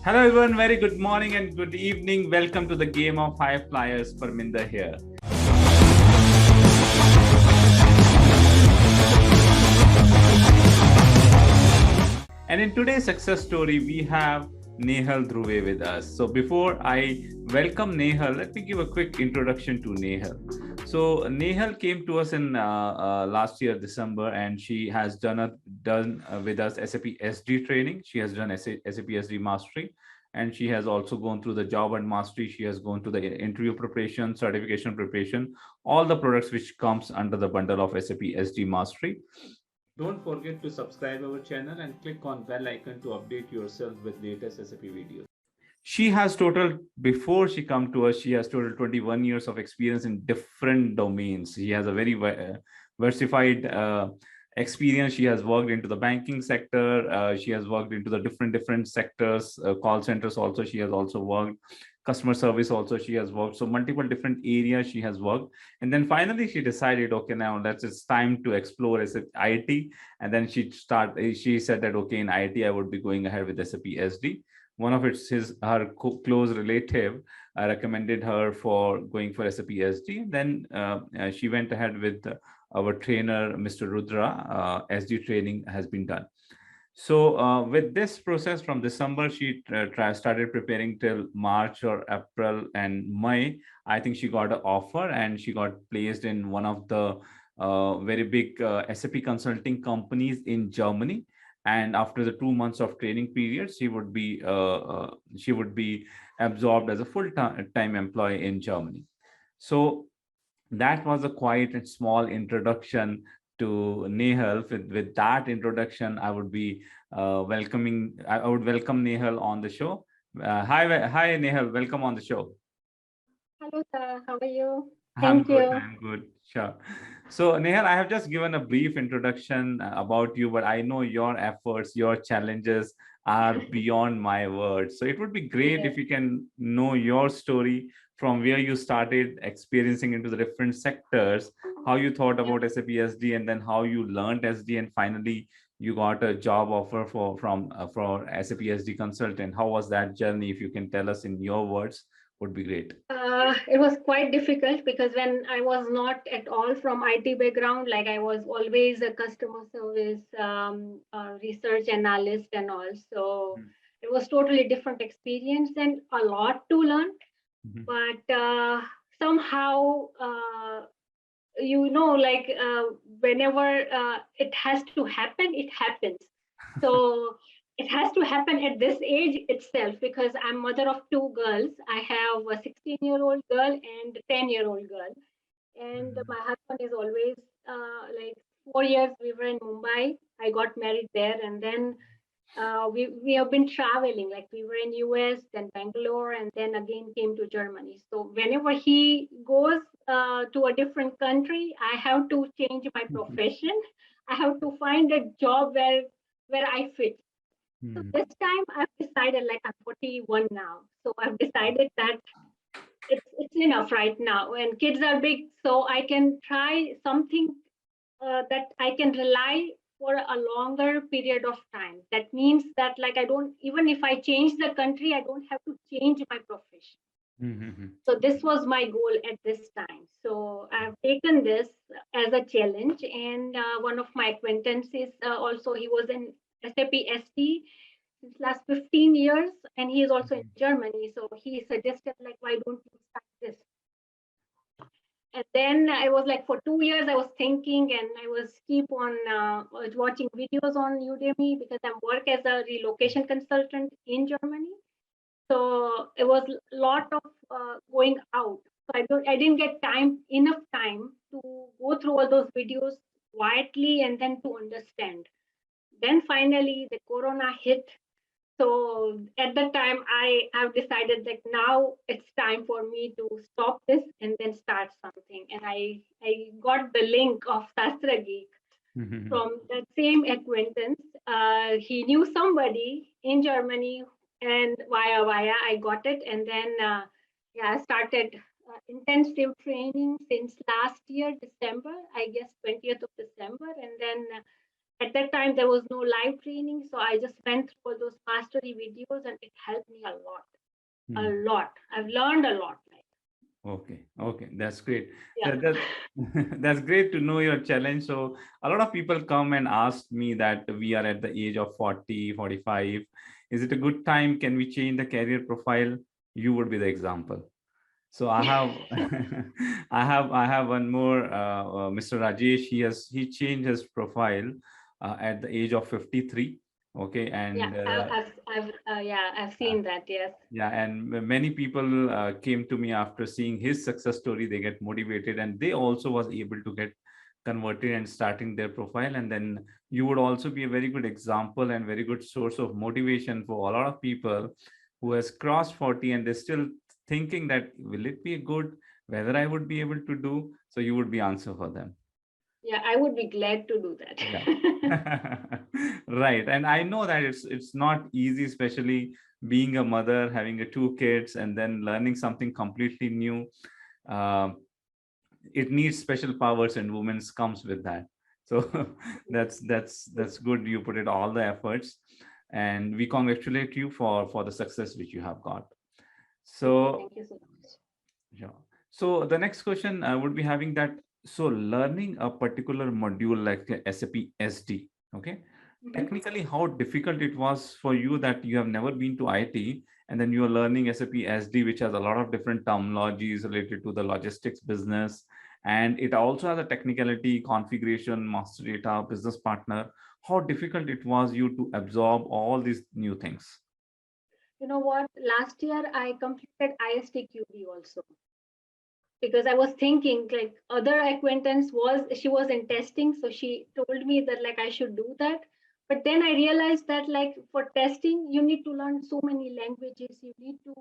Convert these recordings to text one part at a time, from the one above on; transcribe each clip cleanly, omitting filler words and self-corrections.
Hello everyone, very good morning and good evening. Welcome to the game of high flyers. Parminder here. And in today's success story, we have Nehal Dhruve with us. So before I welcome Nehal, let me give a quick introduction to Nehal. So Nehal came to us in last year, December, and she has done with us SAP SD training. She has done SAP SD Mastery, and she has also gone through the job and mastery. She has gone to the interview preparation, certification preparation, all the products which comes under the bundle of SAP SD Mastery. Don't forget to subscribe our channel and click on bell icon to update yourself with latest SAP videos. She has total, before she come to us, she has total 21 years of experience in different domains. She has a very versified experience. She has worked into the banking sector. She has worked into the different sectors, call centers also. She has also worked customer service also. She has worked. So multiple different areas she has worked. And then finally she decided, okay, now it's time to explore SAP IT. And then she said that, okay, in IT, I would be going ahead with SAP SD. One of her close relative recommended her for going for SAP SD. Then she went ahead with our trainer, Mr. Rudra. SD training has been done. So with this process from December, she started preparing till March or April and May. I think she got an offer and she got placed in one of the very big SAP consulting companies in Germany. And after the 2 months of training period, she would be absorbed as a full-time employee in Germany. So that was a quiet and small introduction to Nehal. With that introduction, I would welcome Nehal on the show. Hi Nehal, welcome on the show. Hello, sir. How are you? I'm good. Sure. So Nehal, I have just given a brief introduction about you, but I know your efforts, your challenges are beyond my words. So it would be great if you can know your story from where you started experiencing into the different sectors, how you thought about SAP SD, and then how you learned SD, and finally you got a job offer for SAP SD Consultant. How was that journey? If you can tell us in your words, would be great. It was quite difficult because when I was not at all from IT background, like I was always a customer service, research analyst and all. So it was totally different experience and a lot to learn. But somehow, whenever it has to happen, it happens. So it has to happen at this age itself because I'm mother of two girls. I have a 16-year-old girl and a 10-year-old girl. And my husband is always like 4 years we were in Mumbai. I got married there, and then we have been traveling. Like we were in US, then Bangalore, and then again came to Germany. So whenever he goes to a different country, I have to change my profession. I have to find a job where I fit. So this time I've decided, like I'm 41 now, so I've decided that it's enough right now, and kids are big, so I can try something that I can rely for a longer period of time. That means that like I don't, even if I change the country, I don't have to change my profession. So this was my goal at this time. So I've taken this as a challenge, and one of my acquaintances also, he was in SAP SD since last 15 years, and he is also in Germany. So he suggested, like, why don't you start this? And then I was like, for 2 years, I was thinking, and I was keep on watching videos on Udemy because I work as a relocation consultant in Germany. So it was a lot of going out. So I didn't get enough time to go through all those videos quietly and then to understand. Then finally the Corona hit. So at that time, I have decided that now it's time for me to stop this and then start something. And I got the link of Sastrageek from that same acquaintance. He knew somebody in Germany, and via I got it. And then I started intensive training since last year, December, I guess 20th of December. And then at that time there was no live training, so I just went through all those mastery videos, and it helped me a lot. A lot. I've learned a lot. Okay, that's great. Yeah. That that's great to know your challenge. So a lot of people come and ask me that we are at the age of 40, 45. Is it a good time? Can we change the career profile? You would be the example. So I have I have one more, Mr. Rajesh. He changed his profile at the age of 53. Okay, Yeah, and I've seen that. Yes. yeah, and many people came to me after seeing his success story. They get motivated, and they also was able to get converted and starting their profile. And then you would also be a very good example and very good source of motivation for a lot of people who has crossed 40 and they're still thinking that will it be good, whether I would be able to do. So you would be answer for them. Yeah, I would be glad to do Yeah. that. Right. And I know that it's not easy, especially being a mother, having a two kids, and then learning something completely new. Uh, it needs special powers, and women's comes with that. So that's good. You put it all the efforts, and we congratulate you for the success which you have got. So Thank you so much. yeah. So the next question I would be having that. So learning a particular module like SAP SD, okay? Mhm. Technically, how difficult it was for you that you have never been to IT and then you are learning SAP SD, which has a lot of different terminologies related to the logistics business. And it also has a technicality, configuration, master data, business partner. How difficult it was you to absorb all these new things? You know what? Last year I completed ISTQB also, because I was thinking like other acquaintance she was in testing, so she told me that like I should do that. But then I realized that like for testing you need to learn so many languages, you need to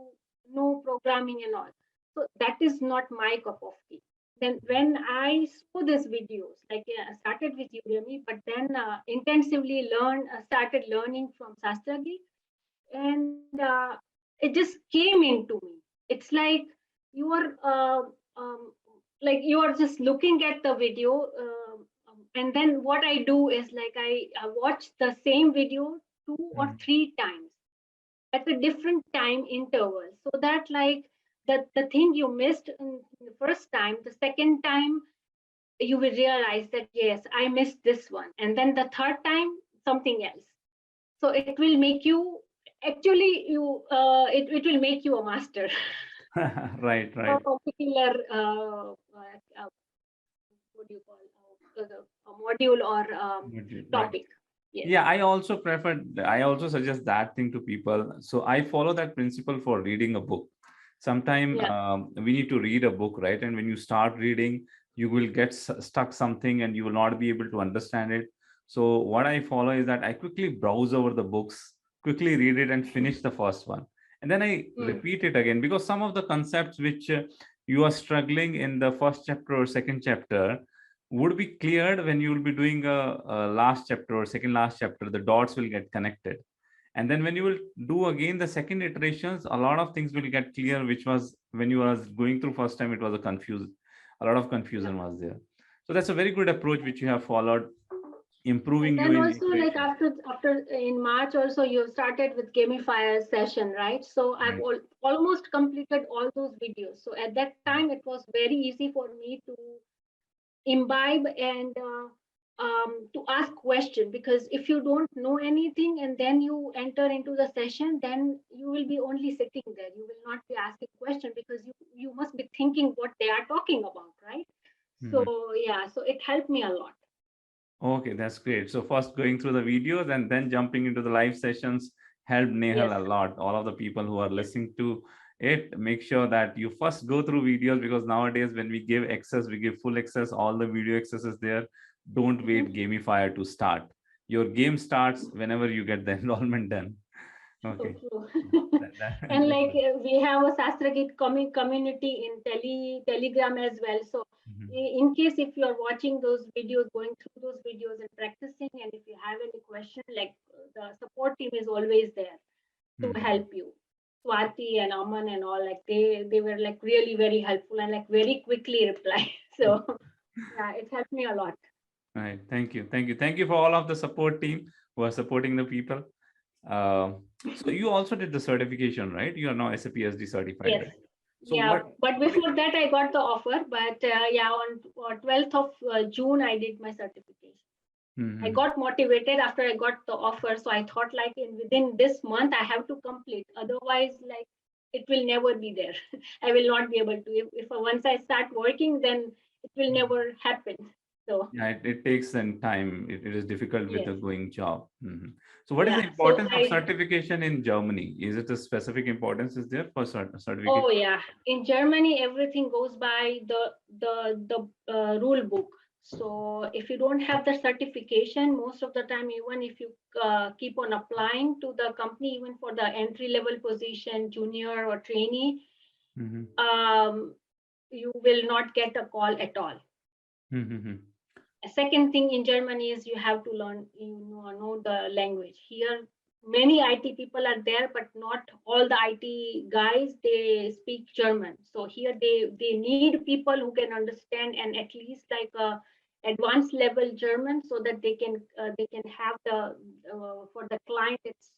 know programming and all. So that is not my cup of tea. Then when I saw these videos, like yeah, I started with Udemy, but then started learning from Sastrageek, and it just came into me. It's you are like you are just looking at the video, and then what I do is like I watch the same video 2 or 3 times at a different time interval, so that like the thing you missed in the first time, the second time you will realize that yes, I missed this one, and then the third time something else. So it will make you actually it will make you a master Right, a right. particular what do you call a module or Right. topic. Yes. Yeah, I also suggest that thing to people. So I follow that principle for reading a book. Sometime Yeah. we need to read a book, right? And when you start reading, you will get stuck something and you will not be able to understand it. So what I follow is that I quickly browse over the books, quickly read it and finish the first one. And then I Mm. repeat it again because some of the concepts which you are struggling in the first chapter or second chapter would be cleared when you will be doing a last chapter or second last chapter. The dots will get connected, and then when you will do again the second iterations, a lot of things will get clear, which was when you was going through first time, it was a lot of Yeah. confusion was there. So that's a very good approach which you have followed, And improving you then in also like iteration. after in March also you started with gamifier session, right? So I've Right. almost completed all those videos. So at that time it was very easy for me to imbibe and to ask question, because if you don't know anything and then you enter into the session, then you will be only sitting there, you will not be asking question, because you must be thinking what they are talking about, right? So Mhm. yeah, so it helped me a lot. Okay, that's great. So first going through the videos and then jumping into the live sessions helped Yes. Nehal a lot. All of the people who are Yes. listening to it, make sure that you first go through videos, because nowadays when we give access, we give full access, all the video access is there. Don't Mhm. wait gamifier to start. Your game starts whenever you get the enrollment done. So Okay. true. And That's like good. we have a Sastrageek community in Telegram as well. So Mhm. in case if you are watching those videos, going through those videos and practicing, and if you have any question, like the support team is always there to Mhm. help you. Swati and Aman and all, like they were like really very helpful and like very quickly reply. So yeah, it helped me a lot. Right. Thank you. Thank you. Thank you for all of the support team who are supporting the people. Uh, so you also did the certification, right? You are now SAP SD certified, Yes. right? So Yeah, but what is, before that I got the offer. But yeah, on 12th of June I did my certification. I Mhm. got motivated after I got the offer. So I thought like in within this month I have to complete. Otherwise, like it will never be there. I will not be able to. If once I start working, then it will never happen. So Yeah, it takes some time. It is difficult with yes, the going job. Mhm. So what is the yeah. So importance of I certification in Germany? Is it a specific importance is there for oh certification? yeah, in Germany everything goes by the rule book. So if you don't have the certification, most of the time, even if you keep on applying to the company, even for the entry level position, junior or trainee, Mhm. um, you will not get a call at all. Mhm. A second thing in Germany is you have to learn, know the language. Here, many IT people are there, but not all the IT guys they speak German. So here they need people who can understand and at least like a advanced level German, so that they can have the for the client. It's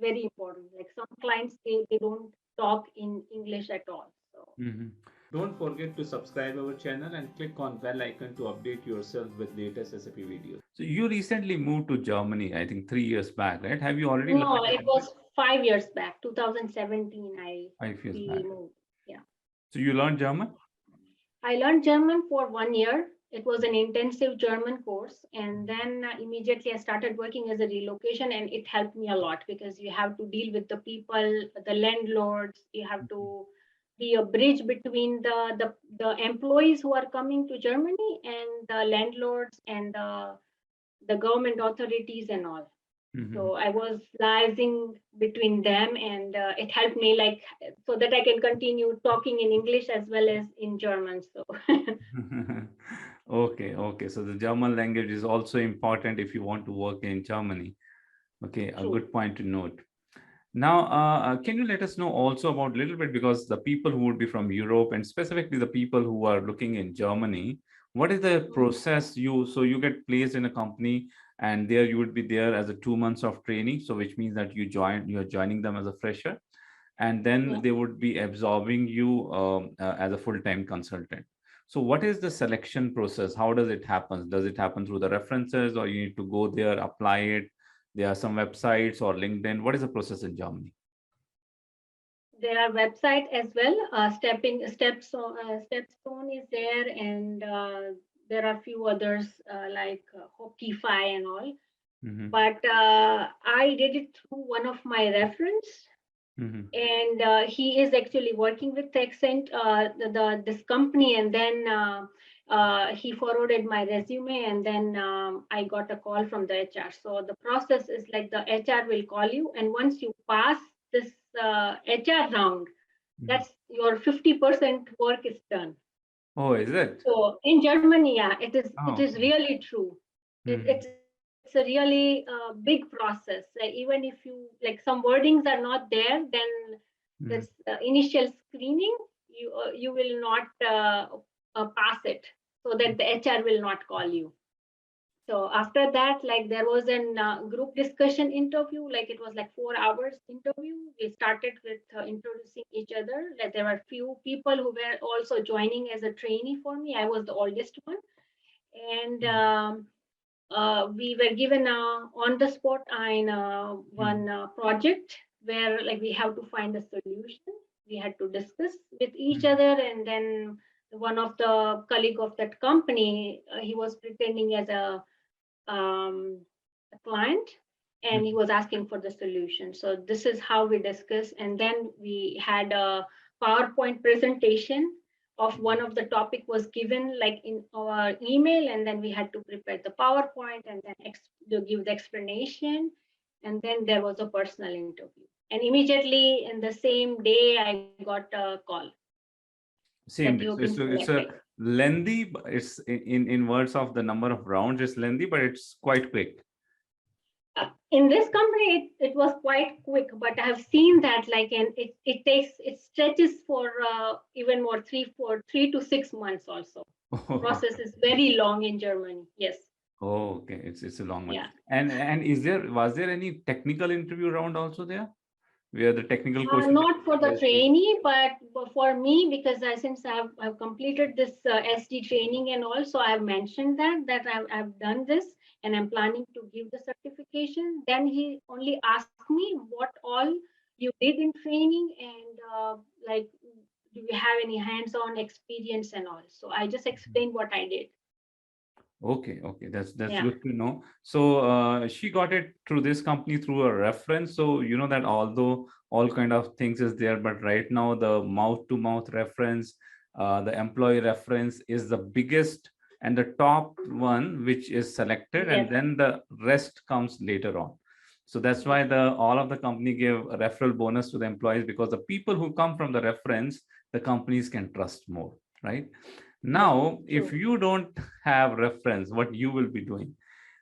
very important. Like some clients they don't talk in English at all. So Mhm. Don't forget to subscribe our channel and click on bell icon to update yourself with latest SAP videos. So you recently moved to Germany, I think 3 years back, right? Have you already no, learned the it language? was 5 years back, 2017. I 5 years we back. moved. Yeah, So you learned German? I learned German for 1 year. It was an intensive German course, and then immediately I started working as a relocation, and it helped me a lot because you have to deal with the people, the landlords. You have to be a bridge between the employees who are coming to Germany and the landlords and the government authorities and all. Mhm. So I was liaising between them, and it helped me like so that I can continue talking in English as well as in German. So Okay, okay. So the German language is also important if you want to work in Germany. Okay, a true. good point to note. Now, can you let us know also about a little bit because the people who would be from Europe and specifically the people who are looking in Germany, what is the Mhm. process so you get placed in a company and there you would be there as a 2 months of training. So which means that you're joining them as a fresher and then Yeah. they would be absorbing you as a full-time consultant. So what is the selection process? How does it happen? Does it happen through the references or you need to go there, apply it? There are some websites or LinkedIn. What is the process in Germany? There are website as well. Stepstone is there, and there are few others like Hokify and all. Mm-hmm. But I did it through one of my reference, Mm-hmm. and he is actually working with Accent, this company, and then he forwarded my resume, and then I got a call from the HR. So the process is like the HR will call you, and once you pass this HR round, Mm-hmm. that's your 50% work is done. Oh, is it? So in Germany, yeah, it Oh, is really true. mm-hmm. It's a really big process. Like even if you like some wordings are not there, then this Mm-hmm. initial screening you will not pass it, so that the HR will not call you. So after that, like there was an group discussion interview, like it was like 4 hours interview. We started with introducing each other. Like there were few people who were also joining as a trainee for me. I was the oldest one, and we were given on the spot in Mm-hmm. one project where like we have to find a solution. We had to discuss with each Mm-hmm. other, and then one of the colleague of that company, he was pretending as a client, and he was asking for the solution. So this is how we discussed, and then we had a PowerPoint presentation of one of the topic was given like in our email, and then we had to prepare the PowerPoint and then to give the explanation, and then there was a personal interview. And immediately in the same day, I got a call that Same you've day. been It's selected. a lengthy, but it's in words of the number of rounds, it's lengthy, but it's quite quick. In this company it was quite quick, but I have seen that like and it stretches for even more 3 to 6 months also. The process is very long in Germany. Yes. Oh, okay. It's a long one. Yeah. And was there any technical interview round also there, where the technical question Not for the is trainee, but for me, because since I've completed this SD training and also I've mentioned that I've done this and I'm planning to give the certification. Then he only asked me what all you did in training and like, do you have any hands-on experience and all. So I just explained what I did. okay, okay, that's Yeah. good to know. So she got it through this company through a reference. So you know that although all kind of things is there, but right now the mouth to mouth reference, the employee reference is the biggest and the top one which is selected, and Yes. then the rest comes later on. So that's why the all of the company give a referral bonus to the employees, because the people who come from the reference, the companies can trust more, right? Yes. Now, if True. you don't have reference, what you will be doing?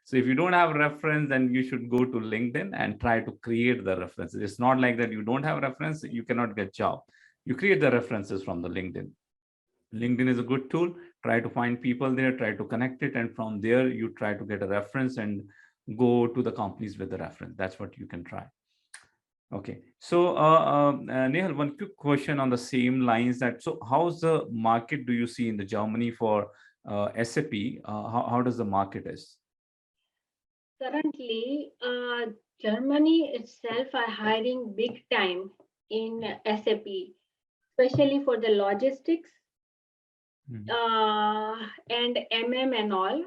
So if you don't have reference, then you should go to LinkedIn and try to create the references. It's not like that you don't have reference, you cannot get job. You create the references from the LinkedIn. LinkedIn is a good tool. Try to find people there, try to connect it, and from there you try to get a reference and go to the companies with the reference. That's what you can try. Okay. So, Nehal, one quick question on the same lines, that so how's the market do you see in the Germany for SAP? How does the market is? Currently, Germany itself are hiring big time in SAP, especially for the logistics Mhm. and MM and all.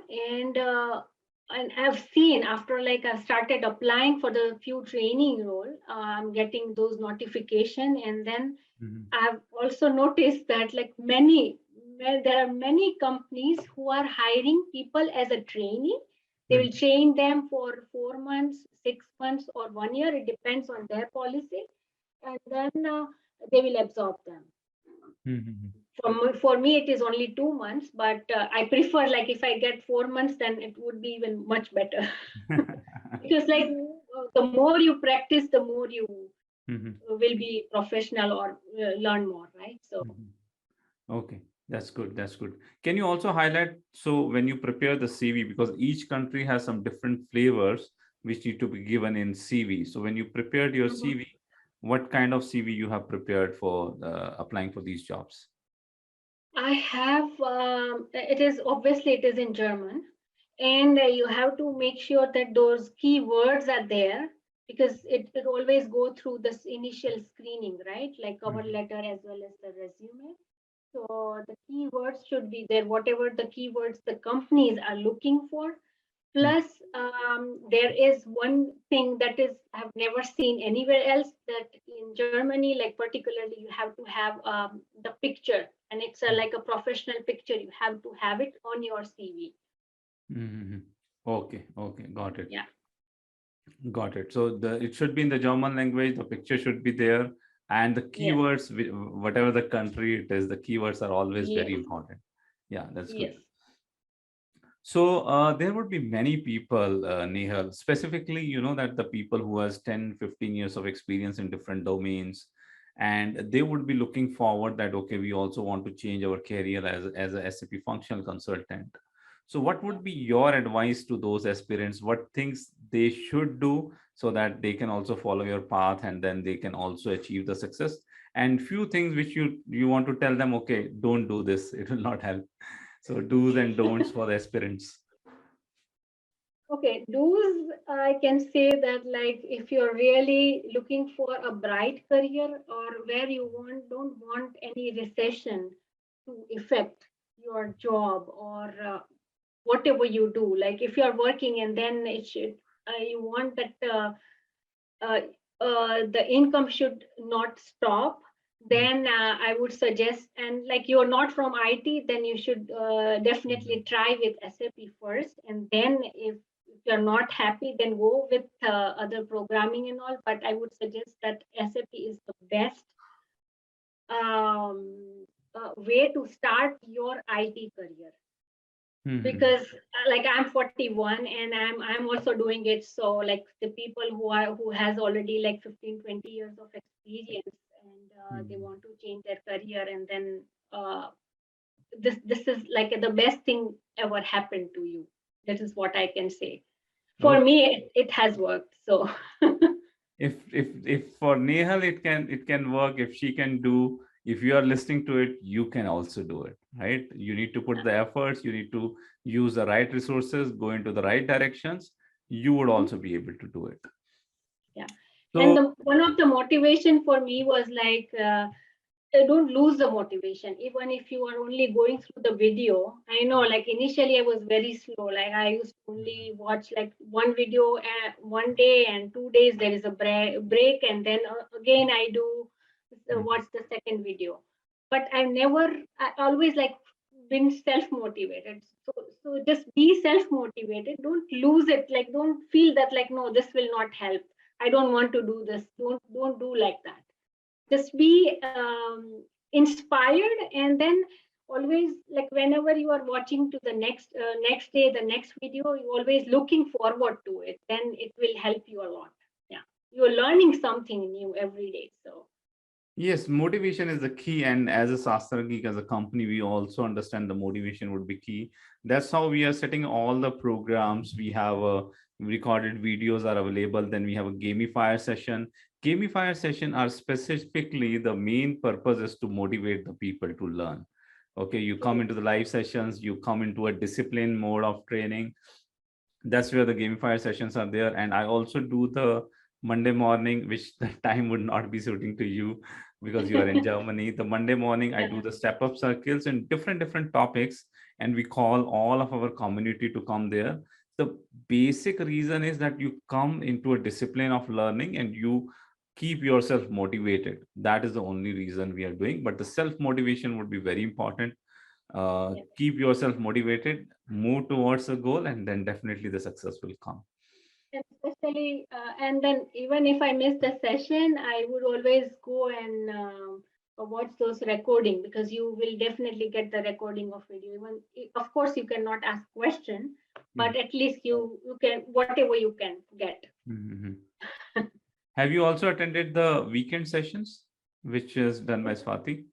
And I've seen after like I started applying for the few training role, I'm getting those notification, and then Mhm. I've also noticed that like there are many companies who are hiring people as a trainee. They will Mhm. train them for 4 months, 6 months, or 1 year. It depends on their policy, and then they will absorb them. Mhm. For me, it is only 2 months, but I prefer like if I get 4 months, then it would be even much better. Because like the more you practice, the more you Mhm. will be professional or learn more, right? So Mhm. Okay, that's good. That's good. Can you also highlight, so when you prepare the CV, because each country has some different flavors which need to be given in CV. So when you prepared your mhm. CV, what kind of CV you have prepared for applying for these jobs? I have it is obviously it is in German, and you have to make sure that those keywords are there, because it always go through this initial screening, right? Like cover Mhm. letter as well as the resume. So the keywords should be there, whatever the keywords the companies are looking for. Mhm. Plus, there is one thing that is I've never seen anywhere else, that in Germany, like particularly, you have to have the picture, and it's like a professional picture. You have to have it on your CV. Mhm. Okay, okay, got it. Yeah. Got it. So it should be in the German language, the picture should be there, and the Yes. keywords, whatever the country it is, the keywords are always very Yes. important. Yeah, that's good. Yes. So there would be many people, Nehal, specifically, you know, that the people who has 10, 15 years of experience in different domains, and they would be looking forward that, okay, we also want to change our career as a SAP functional consultant. So what Yeah. would be your advice to those aspirants? What things they should do so that they can also follow your path and then they can also achieve the success? And few things which you want to tell them, okay, don't do this, it will not help. So do's and don'ts for the aspirants. Okay, do's, I can say that like if you're really looking for a bright career, or where you don't want any recession to affect your job, or whatever you do, like if you're working and then it should you want that uh, the income should not stop, Mm, then I would suggest, and like you're not from IT, then you should mhm, definitely try with SAP first, and then if you're not happy, then go with other programming and all. But I would suggest that SAP is the best way to start your IT career, mhm, because like I'm 41 and I'm also doing it. So like the people who has already like 15, 20 years of experience, and they mhm. want to change their career, and then this is like the best thing ever happened to you, That is what I can say. For me, it has worked. So if for Nehal it can work, if she can do, if you are listening to it, you can also do it, right? You need to put the efforts, you need to use the right resources, go into the right directions, you would also be able to do it. yeah. And So one of the motivation for me was like, don't lose the motivation even if you are only going through the video. I know, like initially I was very slow, like I used to only watch like one video one day, and 2 days there is a break, and then again I do watch the second video. But I always like been self motivated. So just be self motivated, don't lose it, like don't feel that like no, this will not help, I don't want to do this. Don't do like that. Just be inspired, and then always, like whenever you are watching to the next day the next video, you always looking forward to it, then it will help you a lot. Yeah, you're learning something new every day. So yes, motivation is the key. And as a Sastrageek, as a company, we also understand the motivation would be key. That's how we are setting all the programs. We have recorded videos are available. Then we have a gamifier session. Gamifier session are specifically, the main purpose is to motivate the people to learn. Okay, you come into the live sessions, you come into a discipline mode of training. That's where the gamifier sessions are there. And I also do the Monday morning, which the time would not be suiting to you because you are in Germany. The Monday morning I do the step up circles and different topics, and we call all of our community to come there. The basic reason is that you come into a discipline of learning and you keep yourself motivated. That is the only reason we are doing, but the self motivation would be very important. Keep yourself motivated, move towards a goal, and then definitely the success will come. especially and then even if I miss the session, I would always go and watch those recording, because you will definitely get the recording of video. Even of course you cannot ask question, but at least you can whatever you can get. Have you also attended the weekend sessions, which is done by Swati?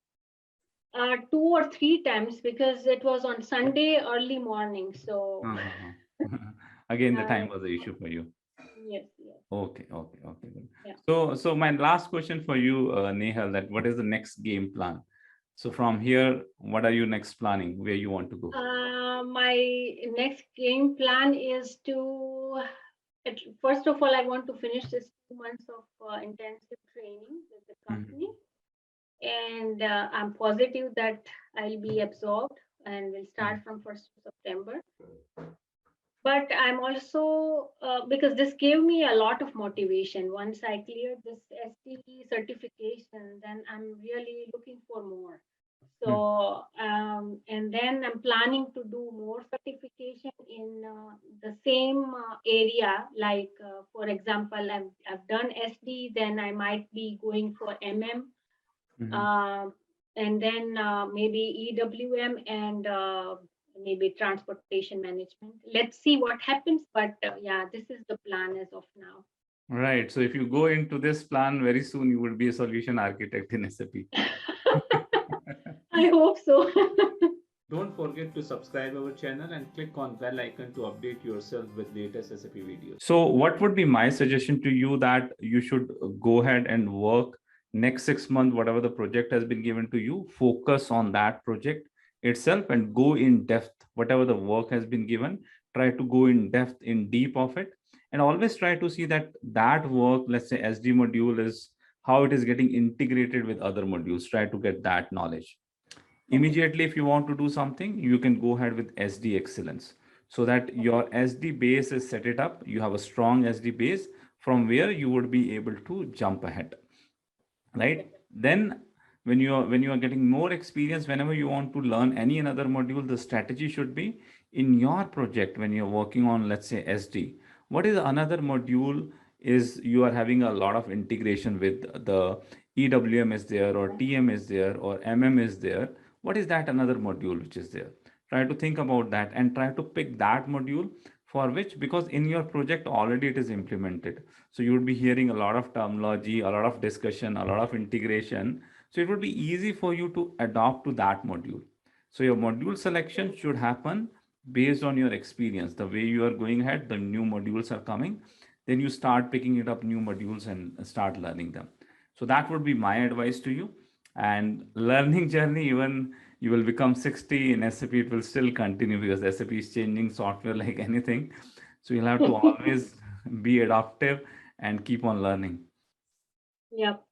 2 or 3 times, because it was on Sunday early morning. So Again, the time was the issue for you. yes. Okay. Good. Yeah. So my last question for you, Nehal, that what is the next game plan? So from here, what are you next planning? Where you want to go? My next game plan is to, first of all, I want to finish this 2 months of intensive training with the company. And I'm positive that I'll be absorbed and will start from 1st of September. But I'm also, because this gave me a lot of motivation. Once I cleared this SD certification, then I'm really looking for more. So, and then I'm planning to do more certification in the same area. Like, for example, I've done SD, then I might be going for MM, and then maybe EWM, and maybe transportation management. Let's see what happens. But yeah, this is the plan as of now. Right. So if you go into this plan, very soon you will be a solution architect in SAP. I hope so. Don't forget to subscribe our channel and click on bell icon to update yourself with latest SAP videos. So what would be my suggestion to you, that you should go ahead and work next 6 months, whatever the project has been given to you, focus on that project itself and go in depth. Whatever the work has been given, try to go in depth, in deep of it, and always try to see that that work, let's say SD module, is how it is getting integrated with other modules. Try to get that knowledge. Immediately, if you want to do something, you can go ahead with SD excellence, so that your SD base is set it up. You have a strong SD base from where you would be able to jump ahead, right? Then when you are getting more experience, whenever you want to learn any another module, the strategy should be, in your project when you're working on, let's say, SD, what is another module is you are having a lot of integration with, the EWM is there, or TM is there, or MM is there. What is that another module which is there? Try to think about that and try to pick that module, for which, because in your project already it is implemented, so you would be hearing a lot of terminology, a lot of discussion, a lot of integration, so it would be easy for you to adopt to that module. So your module selection should happen based on your experience, the way you are going ahead, the new modules are coming, then you start picking it up new modules and start learning them. So that would be my advice to you. And learning journey, even you will become 60 in SAP, it will still continue because SAP is changing software like anything. So you'll have to always be adaptive and keep on learning. Yep.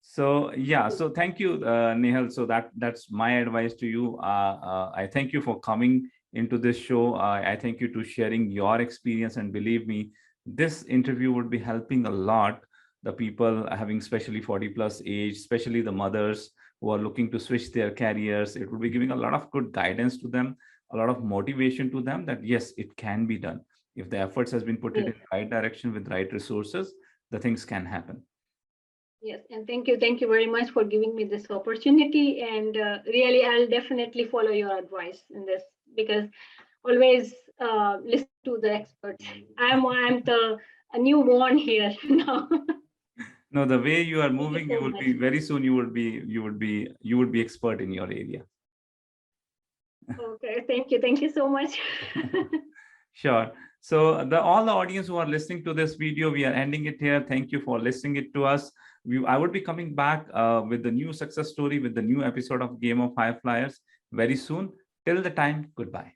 So yeah, so thank you, Nehal. So that's my advice to you. I thank you for coming into this show. I thank you to sharing your experience, and believe me, this interview would be helping a lot the people having especially 40 plus age, especially the mothers who are looking to switch their careers. It will be giving a lot of good guidance to them, a lot of motivation to them that yes, it can be done. If the efforts has been put it Yes. in the right direction with right resources, the things can happen. Yes, and thank you very much for giving me this opportunity. And really, I'll definitely follow your advice in this, because always listen to the experts. I'm the a newborn here now. No, the way you are Thank you moving, you so will much. be very soon. You would be expert in your area. Okay, thank you so much. Sure. So the all the audience who are listening to this video, we are ending it here. Thank you for listening it to us. I would be coming back with the new success story with the new episode of Game of High Flyers very soon. Till the time, goodbye.